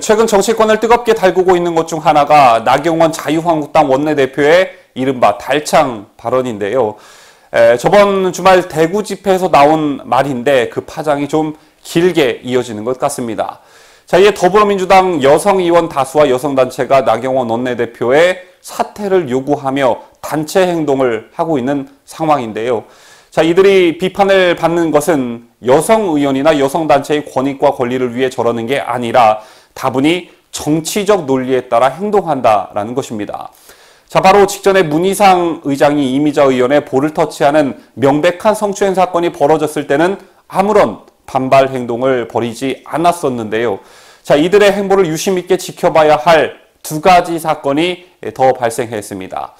최근 정치권을 뜨겁게 달구고 있는 것 중 하나가 나경원 자유한국당 원내대표의 이른바 달창 발언인데요. 저번 주말 대구 집회에서 나온 말인데 그 파장이 좀 길게 이어지는 것 같습니다. 자, 이에 더불어민주당 여성의원 다수와 여성단체가 나경원 원내대표의 사퇴를 요구하며 단체 행동을 하고 있는 상황인데요. 자, 이들이 비판을 받는 것은 여성의원이나 여성단체의 권익과 권리를 위해 저러는 게 아니라 다분히 정치적 논리에 따라 행동한다라는 것입니다. 자, 바로 직전에 문희상 의장이 이미자 의원의 볼을 터치하는 명백한 성추행 사건이 벌어졌을 때는 아무런 반발 행동을 벌이지 않았었는데요. 자, 이들의 행보를 유심 있게 지켜봐야 할 두 가지 사건이 더 발생했습니다.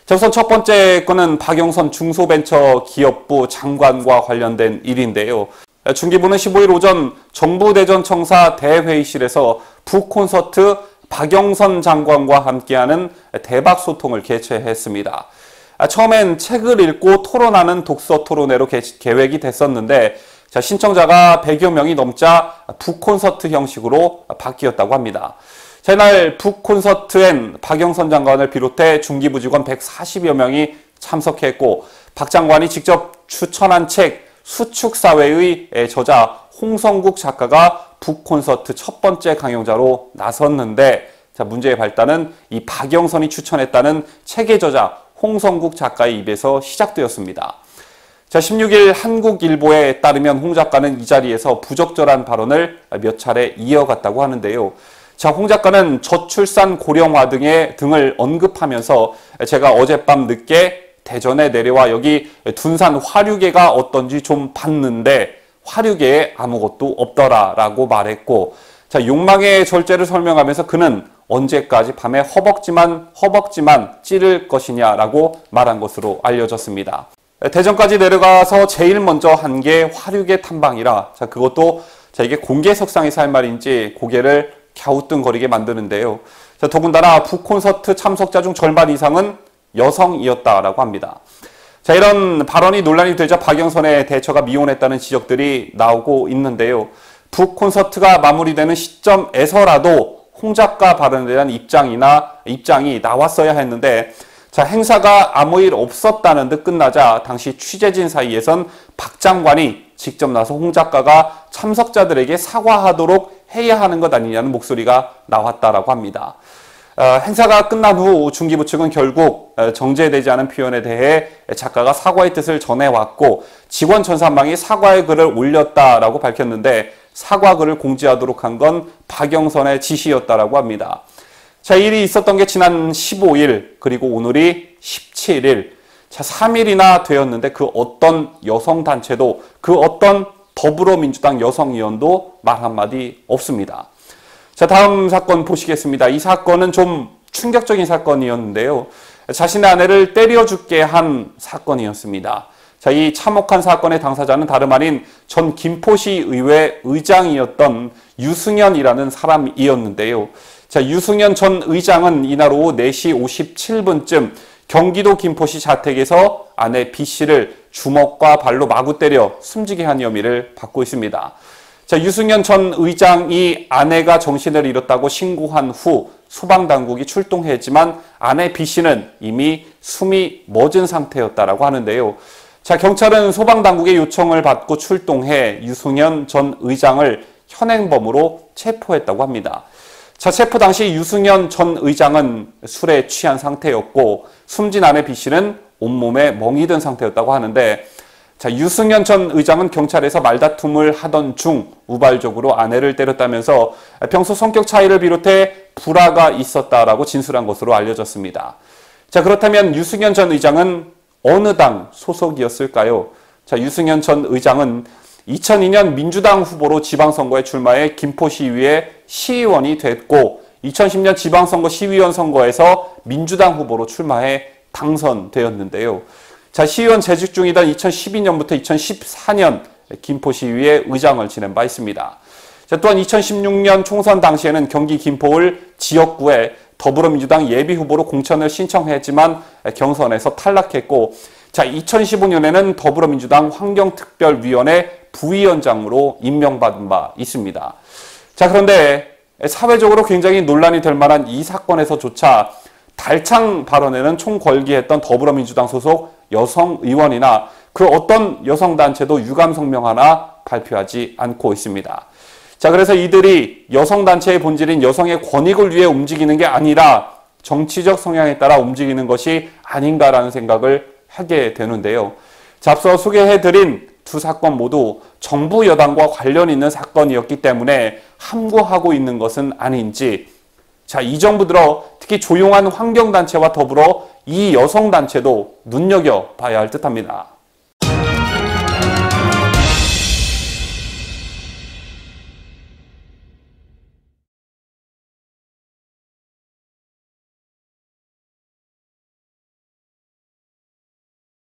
자, 우선 첫 번째 건은 박영선 중소벤처기업부 장관과 관련된 일인데요. 중기부는 15일 오전 정부대전청사 대회의실에서 북콘서트 박영선 장관과 함께하는 대박 소통을 개최했습니다. 처음엔 책을 읽고 토론하는 독서 토론회로 계획이 됐었는데 자, 신청자가 100여 명이 넘자 북콘서트 형식으로 바뀌었다고 합니다. 자, 이날 북콘서트엔 박영선 장관을 비롯해 중기부 직원 140여 명이 참석했고 박 장관이 직접 추천한 책 수축사회의 저자 홍성국 작가가 북콘서트 첫 번째 강연자로 나섰는데 자, 문제의 발단은 이 박영선이 추천했다는 책의 저자 홍성국 작가의 입에서 시작되었습니다. 자, 16일 한국일보에 따르면 홍 작가는 이 자리에서 부적절한 발언을 몇 차례 이어갔다고 하는데요. 자, 홍 작가는 저출산 고령화 등을 언급하면서 제가 어젯밤 늦게 대전에 내려와 여기 둔산 화류계가 어떤지 좀 봤는데 화류계에 아무것도 없더라라고 말했고 자, 욕망의 절제를 설명하면서 그는 언제까지 밤에 허벅지만 찌를 것이냐라고 말한 것으로 알려졌습니다. 대전까지 내려가서 제일 먼저 한 게 화류계 탐방이라 자, 그것도 자, 이게 공개석상에서 할 말인지 고개를 갸우뚱거리게 만드는데요. 자, 더군다나 북콘서트 참석자 중 절반 이상은 여성이었다라고 합니다. 자, 이런 발언이 논란이 되자 박영선의 대처가 미온했다는 지적들이 나오고 있는데요. 북콘서트가 마무리되는 시점에서라도 홍 작가 발언에 대한 입장이 나왔어야 했는데 자, 행사가 아무 일 없었다는 듯 끝나자 당시 취재진 사이에선 박 장관이 직접 나서 홍 작가가 참석자들에게 사과하도록 해야 하는 것 아니냐는 목소리가 나왔다라고 합니다. 행사가 끝난 후 중기부 측은 결국 정제되지 않은 표현에 대해 작가가 사과의 뜻을 전해왔고 직원 전산망이 사과의 글을 올렸다라고 밝혔는데 사과글을 공지하도록 한 건 박영선의 지시였다라고 합니다. 자, 이 일이 있었던 게 지난 15일 그리고 오늘이 17일 자, 3일이나 되었는데 그 어떤 여성단체도 그 어떤 더불어민주당 여성의원도 말 한마디 없습니다. 자, 다음 사건 보시겠습니다. 이 사건은 좀 충격적인 사건이었는데요. 자신의 아내를 때려 죽게 한 사건이었습니다. 자, 이 참혹한 사건의 당사자는 다름 아닌 전 김포시 의회 의장이었던 유승현이라는 사람이었는데요. 자, 유승현 전 의장은 이날 오후 4시 57분쯤 경기도 김포시 자택에서 아내 B씨를 주먹과 발로 마구 때려 숨지게 한 혐의를 받고 있습니다. 자, 유승현 전 의장이 아내가 정신을 잃었다고 신고한 후 소방당국이 출동했지만 아내 B씨는 이미 숨이 멎은 상태였다고 하는데요. 자, 경찰은 소방당국의 요청을 받고 출동해 유승현 전 의장을 현행범으로 체포했다고 합니다. 자, 체포 당시 유승현 전 의장은 술에 취한 상태였고 숨진 아내 B씨는 온몸에 멍이 든 상태였다고 하는데 자, 유승현 전 의장은 경찰에서 말다툼을 하던 중 우발적으로 아내를 때렸다면서 평소 성격 차이를 비롯해 불화가 있었다라고 진술한 것으로 알려졌습니다. 자, 그렇다면 유승현 전 의장은 어느 당 소속이었을까요? 자, 유승현 전 의장은 2002년 민주당 후보로 지방선거에 출마해 김포시의회 시의원이 됐고 2010년 지방선거 시의원 선거에서 민주당 후보로 출마해 당선되었는데요. 자, 시의원 재직 중이던 2012년부터 2014년 김포시의회 의장을 지낸 바 있습니다. 자, 또한 2016년 총선 당시에는 경기 김포을 지역구에 더불어민주당 예비후보로 공천을 신청했지만 경선에서 탈락했고 자, 2015년에는 더불어민주당 환경특별위원회 부위원장으로 임명받은 바 있습니다. 자, 그런데 사회적으로 굉장히 논란이 될 만한 이 사건에서조차 달창 발언에는 총궐기했던 더불어민주당 소속 여성 의원이나 그 어떤 여성단체도 유감 성명 하나 발표하지 않고 있습니다. 자, 그래서 이들이 여성단체의 본질인 여성의 권익을 위해 움직이는 게 아니라 정치적 성향에 따라 움직이는 것이 아닌가라는 생각을 하게 되는데요. 자, 앞서 소개해드린 두 사건 모두 정부 여당과 관련 있는 사건이었기 때문에 함구하고 있는 것은 아닌지, 자, 이 정부 들어 특히 조용한 환경단체와 더불어 이 여성단체도 눈여겨봐야 할 듯합니다.